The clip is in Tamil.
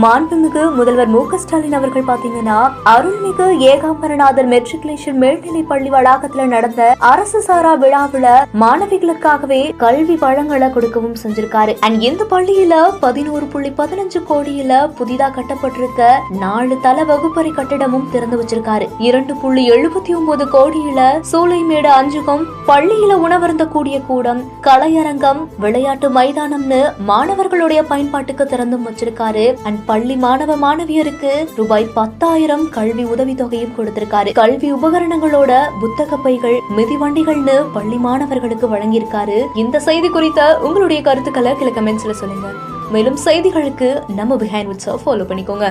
மாண்புமிகு முதல்வர் மு.க. ஸ்டாலின் அவர்கள் பாத்தீங்கன்னா அருள்மிகு ஏகாம்பரநாதர் மெட்ரிகுலேஷன் மேல்நிலை பள்ளி வளாகத்துல நடந்த அரசு சாரா விழாவுல மாணவிகளுக்காகவே கல்வி வழங்கலை கொடுக்கவும் செஞ்சிருக்காரு. அண்ட் இந்த பள்ளியில 11.15 கோடியில புதிதா கட்டப்பட்டிருக்க 4 தள வகுப்பறை கட்டிடமும் திறந்து வச்சிருக்காரு. 2.79 கோடியில சூளைமேடு அஞ்சுகம், பள்ளியில உணவருந்த கூடிய கூடம், கலையரங்கம், விளையாட்டு மைதானம்னு மாணவர்களுடைய பயன்பாட்டுக்கு திறந்தும் வச்சிருக்காரு. அண்ட் பள்ளி மாணவ மாணவியருக்கு ரூபாய் 10,000 கல்வி உதவித்தொகையும் கொடுத்திருக்காரு. கல்வி உபகரணங்களோட புத்தக பைகள், மிதிவண்டிகள்னு பள்ளி மாணவர்களுக்கு வழங்கியிருக்காரு. இந்த செய்தி குறித்த உங்களுடைய கருத்துக்களை கீழே கமெண்ட்ஸ்ல சொல்லுங்க. மேலும் செய்திகளுக்கு நம்ம பிஹைண்ட் விட்ஸை ஃபாலோ பண்ணிக்கோங்க.